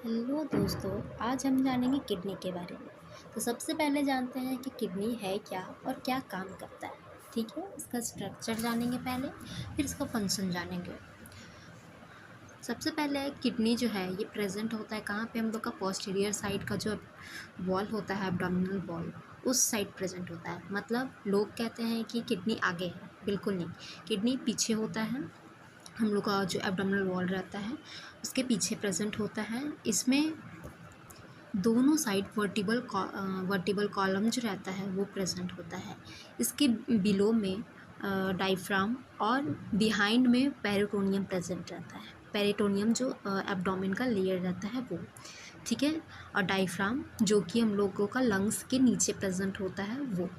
Hello दोस्तों, आज हम जानेंगे किडनी के बारे में। तो सबसे पहले जानते हैं कि किडनी है क्या और क्या काम करता है। ठीक है, इसका स्ट्रक्चर जानेंगे पहले, फिर इसका फंक्शन जानेंगे। सबसे पहले किडनी जो है ये प्रेजेंट होता है कहाँ पे, हम लोग का पोस्टीरियर साइड का जो वॉल होता है, एब्डोमिनल वॉल, उस साइड प्रेजेंट होता है। मतलब लोग कहते हैं कि किडनी आगे है, बिल्कुल नहीं, किडनी पीछे होता है। हम लोग का जो एब्डोमिनल वॉल रहता है उसके पीछे प्रेजेंट होता है। इसमें दोनों साइड वर्टिबल कॉलम जो रहता है वो प्रेजेंट होता है। इसके बिलो में डायफ्राम और बिहाइंड में पेरिटोनियम प्रेजेंट रहता है। पेरिटोनियम जो एब्डोमेन का लेयर रहता है वो, ठीक है। और डायफ्राम जो कि हम लोगों का लंग्स के नीचे प्रेजेंट होता है वो,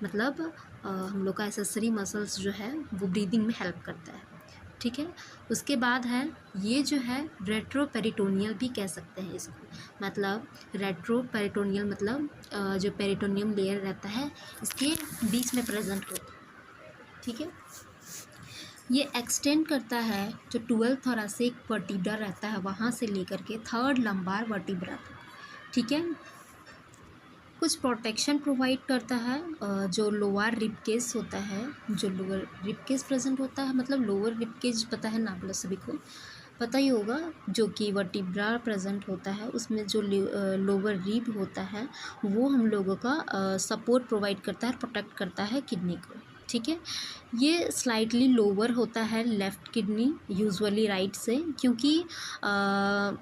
मतलब हम लोग का एसेसरी मसल्स जो है वो ब्रीदिंग में हेल्प करता है, ठीक है। उसके बाद है ये जो है रेट्रोपेरिटोनियल भी कह सकते हैं इसको। मतलब रेट्रोपेरिटोनियल मतलब जो पेरिटोनियम लेयर रहता है इसके बीच में प्रेजेंट होता है, ठीक है। ये एक्सटेंड करता है जो 12 थोरैसिक वर्टिब्रा रहता है वहाँ से लेकर के 3rd लंबार वर्टिब्रा तक, ठीक है। कुछ प्रोटेक्शन प्रोवाइड करता है। जो लोअर रिब केस होता है, जो लोअर रिब केस प्रेजेंट होता है, मतलब लोअर रिब केज पता है ना आप लोग सभी को, पता ही होगा, जो कि वर्टिब्रा प्रेजेंट होता है उसमें जो लोअर रिब होता है वो हम लोगों का सपोर्ट प्रोवाइड करता है, प्रोटेक्ट करता है किडनी को, ठीक है। ये स्लाइटली लोअर होता है लेफ़्ट किडनी, यूजुअली राइट से, क्योंकि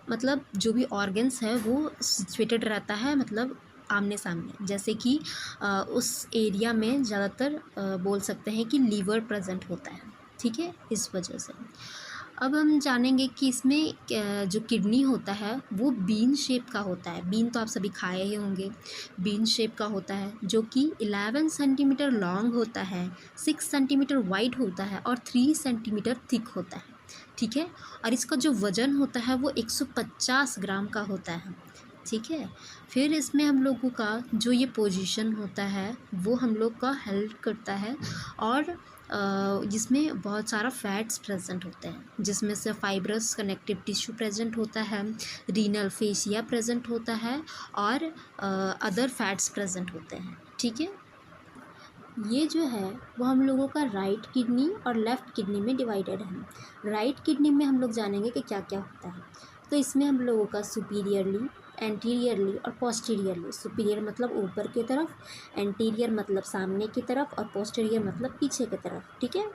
मतलब जो भी ऑर्गन्स है वो सिचुएटेड रहता है, मतलब आमने सामने, जैसे कि उस एरिया में ज़्यादातर बोल सकते हैं कि लीवर प्रेजेंट होता है, ठीक है, इस वजह से। अब हम जानेंगे कि इसमें जो किडनी होता है वो बीन शेप का होता है। बीन तो आप सभी खाए ही होंगे। बीन शेप का होता है जो कि 11 सेंटीमीटर लॉन्ग होता है, 6 सेंटीमीटर वाइड होता है और 3 सेंटीमीटर थिक होता है, ठीक है। और इसका जो वज़न होता है वो 150 ग्राम का होता है, ठीक है। फिर इसमें हम लोगों का जो ये पोजीशन होता है वो हम लोग का हेल्प करता है, और जिसमें बहुत सारा फैट्स प्रेजेंट होते हैं, जिसमें से फाइब्रस कनेक्टिव टिश्यू प्रेजेंट होता है, रीनल फेसिया प्रेजेंट होता है और अदर फैट्स प्रेजेंट होते हैं, ठीक है। ये जो है वो हम लोगों का राइट किडनी और लेफ़्ट किडनी में डिवाइडेड है। राइट किडनी में हम लोग जानेंगे कि क्या क्या होता है। तो इसमें हम लोगों का सुपीरियरली, एंटीरियरली और पोस्टीरियरली, सुपीरियर मतलब ऊपर की तरफ, एंटीरियर मतलब सामने की तरफ और पोस्टीरियर मतलब पीछे की तरफ, ठीक है।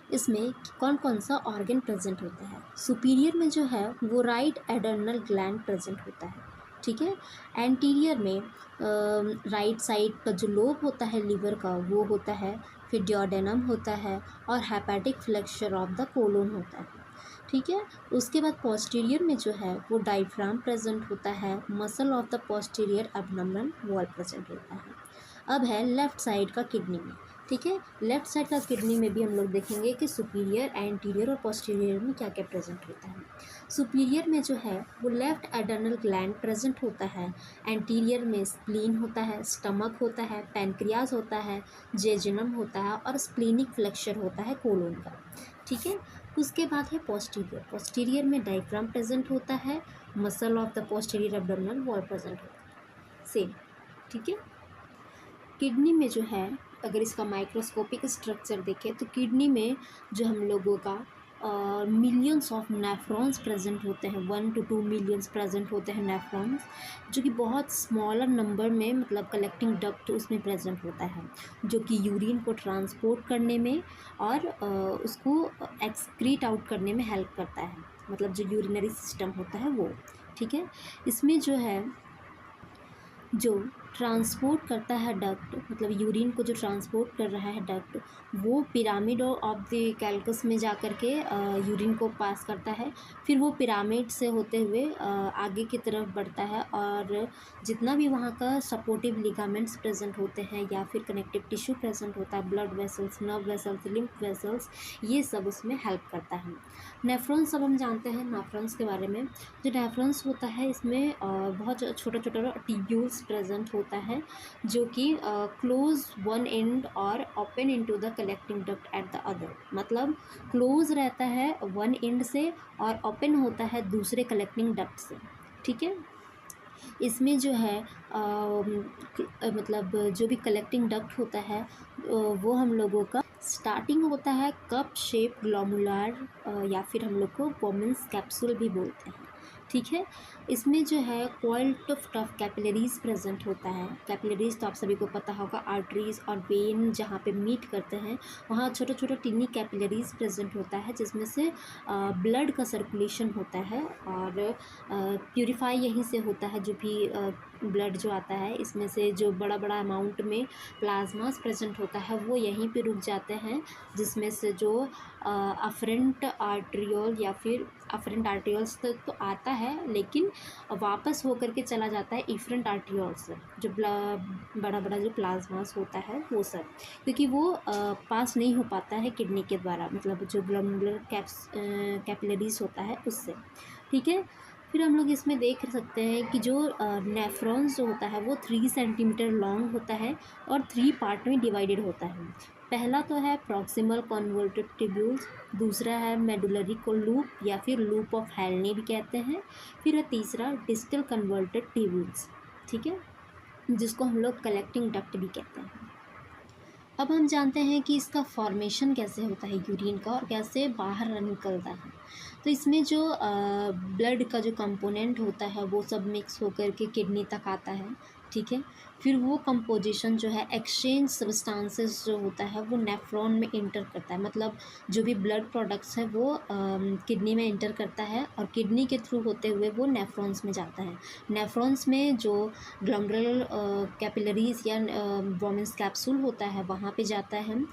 इसमें कौन कौन सा ऑर्गन प्रेजेंट होता है। सुपीरियर में जो है वो राइट एडर्नल ग्लैंड प्रेजेंट होता है, ठीक है। एंटीरियर में राइट साइड का जो लोब होता है लीवर का वो होता है, फिर डिओडेनम होता है और hepatic flexure of the colon होता है, ठीक है। उसके बाद पोस्टीरियर में जो है वो डायफ्राम प्रेजेंट होता है, muscle of the posterior abdomen wall present होता है। अब है लेफ़्ट साइड का किडनी में, ठीक है। लेफ़्ट साइड का किडनी में भी हम लोग देखेंगे कि सुपीरियर, एंटीरियर और पोस्टीरियर में क्या क्या प्रेजेंट होता है। सुपीरियर में जो है वो लेफ़्ट एडर्नल ग्लैंड प्रेजेंट होता है, एंटीरियर में स्प्लीन होता है, स्टमक होता है, पैनक्रियाज होता है, जेजुनम होता है और स्प्लीनिक फ्लेक्सर होता है कोलोन का, ठीक है। उसके बाद है पोस्टीरियर। पोस्टीरियर में डायफ्राम प्रेजेंट होता है, muscle of the posterior abdominal wall present होता है, सेम, ठीक है। किडनी में जो है अगर इसका माइक्रोस्कोपिक स्ट्रक्चर देखें तो किडनी में जो हम लोगों का मिलियंस ऑफ नेफ्रॉन्स प्रेजेंट होते हैं, 1 to 2 मिलियंस प्रेजेंट होते हैं नेफ्रॉन्स, जो कि बहुत स्मॉलर नंबर में, मतलब कलेक्टिंग डक्ट उसमें प्रेजेंट होता है, जो कि यूरिन को ट्रांसपोर्ट करने में और उसको एक्सक्रीट आउट करने में हेल्प करता है, मतलब जो यूरिनरी सिस्टम होता है वो, ठीक है। इसमें जो है जो ट्रांसपोर्ट करता है डक्ट, मतलब यूरिन को जो ट्रांसपोर्ट कर रहा है डक्ट, वो पिरामिड ऑफ द कैल्कस में जा कर के यूरिन को पास करता है, फिर वो पिरामिड से होते हुए आगे की तरफ बढ़ता है, और जितना भी वहाँ का सपोर्टिव लिगामेंट्स प्रेजेंट होते हैं या फिर कनेक्टिव टिश्यू प्रेजेंट होता है, blood vessels, nerve vessels, lymph vessels, ये सब उसमें हेल्प करता है। नेफ्रॉन्स, अब हम जानते हैं नेफ्रॉन्स के बारे में। जो नेफ्रॉन्स होता है इसमें बहुत छोटा छोटा ट्यूब्यूल्स प्रेजेंट होता है, जो कि क्लोज वन एंड और open into the collecting duct at the other, मतलब क्लोज रहता है वन एंड से और ओपन होता है दूसरे कलेक्टिंग डक्ट से, ठीक है। इसमें जो है मतलब जो भी कलेक्टिंग डक्ट होता है वो हम लोगों का स्टार्टिंग होता है कप शेप ग्लोमुलर या फिर हम लोग को वोमेंस कैप्सूल भी बोलते हैं, ठीक है। इसमें जो है coiled of tough capillaries present होता है। कैपिलरीज तो आप सभी को पता होगा, आर्टरीज और वेन जहाँ पे मीट करते हैं वहाँ छोटा छोटा टिनी कैपिलरीज प्रेजेंट होता है, जिसमें से ब्लड का सर्कुलेशन होता है और प्यूरिफाई यहीं से होता है। जो भी ब्लड जो आता है इसमें से जो बड़ा बड़ा अमाउंट में प्लाज्मास प्रेजेंट होता है वो यहीं पे रुक जाते हैं, जिसमें से जो अफरेंट आर्ट्रियोल या फिर अफरेंट आर्ट्रियोल्स तक तो आता है, लेकिन वापस होकर के चला जाता है इफरेंट आर्ट्रियोल्स, जो बड़ा बड़ा जो प्लाज्मास होता है वो सब, क्योंकि वो पास नहीं हो पाता है किडनी के द्वारा, मतलब जो ग्लोमुलर कैपिलरीज होता है उससे, ठीक है। फिर हम लोग इसमें देख सकते हैं कि जो नेफ्रॉन्स जो होता है वो 3 सेंटीमीटर लॉन्ग होता है और 3 पार्ट में डिवाइडेड होता है। पहला तो है प्रॉक्सिमल कन्वर्टेड ट्यूब्यूल्स, दूसरा है मेडुलरी को लूप या फिर लूप ऑफ हेल्ने भी कहते हैं, फिर है तीसरा डिस्टल कन्वर्टेड ट्यूब्यूल्स, ठीक है, जिसको हम लोग कलेक्टिंग डक्ट भी कहते हैं। अब हम जानते हैं कि इसका फॉर्मेशन कैसे होता है यूरिन का और कैसे बाहर निकलता है। तो इसमें जो ब्लड का जो कंपोनेंट होता है वो सब मिक्स होकर के किडनी तक आता है, ठीक है। फिर वो कंपोजिशन जो है एक्सचेंज सब्सटेंसेस जो होता है वो नेफ्रॉन में इंटर करता है, मतलब जो भी ब्लड प्रोडक्ट्स है वो किडनी में इंटर करता है और किडनी के थ्रू होते हुए वो नेफ्रॉन्स में जाता है। नेफ्रॉन्स में जो ग्लोमेरुलर कैपिलरीज या वोमेंस कैप्सूल होता है वहाँ पे जाता है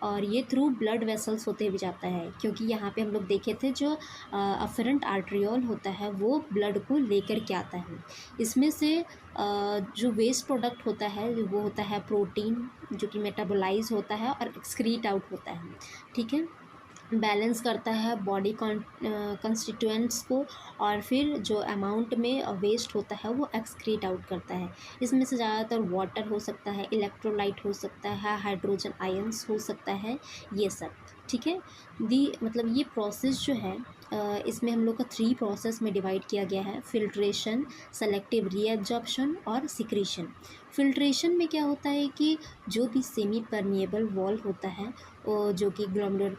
और ये थ्रू ब्लड वेसल्स होते हुए जाता है, क्योंकि यहाँ पे हम लोग देखे थे जो अफरेंट आर्ट्रियोल होता है वो ब्लड को लेकर के आता है। इसमें से जो वेस्ट प्रोडक्ट होता है वो होता है प्रोटीन, जो कि मेटाबोलाइज होता है और एक्सक्रीट आउट होता है, ठीक है। बैलेंस करता है बॉडी कंस्टिट्यूएंट्स को और फिर जो अमाउंट में वेस्ट होता है वो एक्सक्रीट आउट करता है। इसमें से ज़्यादातर वाटर हो सकता है, इलेक्ट्रोलाइट हो सकता है, हाइड्रोजन आयंस हो सकता है, ये सब, ठीक है। मतलब ये प्रोसेस जो है इसमें हम लोग का 3 प्रोसेस में डिवाइड किया गया है, फिल्ट्रेशन, सेलेक्टिव रीएब्जॉर्प्शन और सिक्रीशन। फिल्ट्रेशन में क्या होता है कि जो भी सेमी परमिएबल वॉल होता है जो कि ग्लोमेरुलर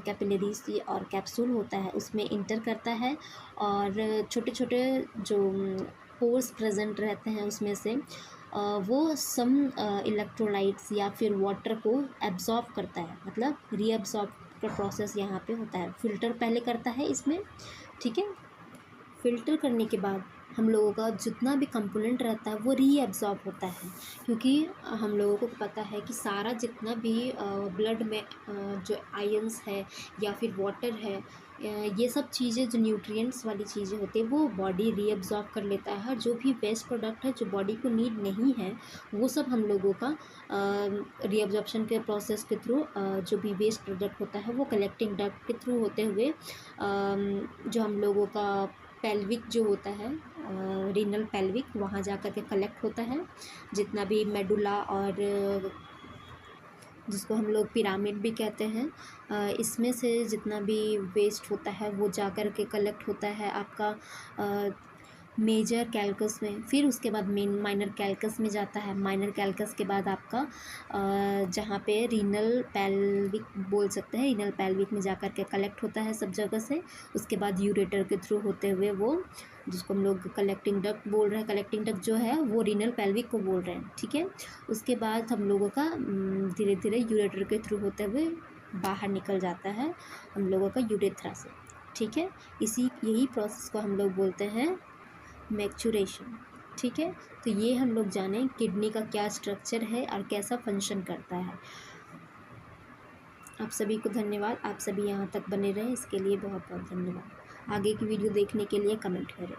कैपिलरीज और कैप्सूल होता है उसमें इंटर करता है और छोटे छोटे जो पोर्स प्रेजेंट रहते हैं उसमें से वो सम इलेक्ट्रोलाइट्स या फिर वाटर को एब्जॉर्ब करता है, मतलब रीअब्जॉर्ब का प्रोसेस यहाँ पे होता है। फ़िल्टर पहले करता है इसमें, ठीक है। फ़िल्टर करने के बाद हम लोगों का जितना भी कंपोनेंट रहता है वो रीअब्जॉर्ब होता है, क्योंकि हम लोगों को पता है कि सारा जितना भी ब्लड में जो आयंस है या फिर वाटर है, ये सब चीज़ें जो न्यूट्रिएंट्स वाली चीज़ें होती हैं वो बॉडी रीअब्जॉर्ब कर लेता है। जो भी वेस्ट प्रोडक्ट है जो बॉडी को नीड नहीं है वो सब हम लोगों का रीअब्जॉर्प्शन के प्रोसेस के थ्रू जो भी वेस्ट प्रोडक्ट होता है वो कलेक्टिंग डक्ट के थ्रू होते हुए जो हम लोगों का पेल्विक जो होता है रीनल पेल्विक, वहाँ जा कर के कलेक्ट होता है। जितना भी मेडुला और जिसको हम लोग पिरामिड भी कहते हैं, इसमें से जितना भी वेस्ट होता है वो जा कर के कलेक्ट होता है आपका मेजर कैल्कस में, फिर उसके बाद माइनर कैल्कस में जाता है। माइनर कैल्कस के बाद आपका जहाँ पे रीनल पेल्विक बोल सकते हैं, रीनल पेल्विक में जा कर के कलेक्ट होता है सब जगह से। उसके बाद यूरेटर के थ्रू होते हुए वो जिसको हम लोग कलेक्टिंग डक्ट बोल रहे हैं, कलेक्टिंग डक्ट जो है वो रीनल पेल्विक को बोल रहे हैं, ठीक है। उसके बाद हम लोगों का धीरे धीरे यूरेटर के थ्रू होते हुए बाहर निकल जाता है हम लोगों का यूरेथ्रा से, ठीक है। यही प्रोसेस को हम लोग बोलते हैं मैच्योरेशन, ठीक है। तो ये हम लोग जानें किडनी का क्या स्ट्रक्चर है और कैसा फंक्शन करता है। आप सभी को धन्यवाद, आप सभी यहाँ तक बने रहें इसके लिए बहुत बहुत धन्यवाद। आगे की वीडियो देखने के लिए कमेंट करें।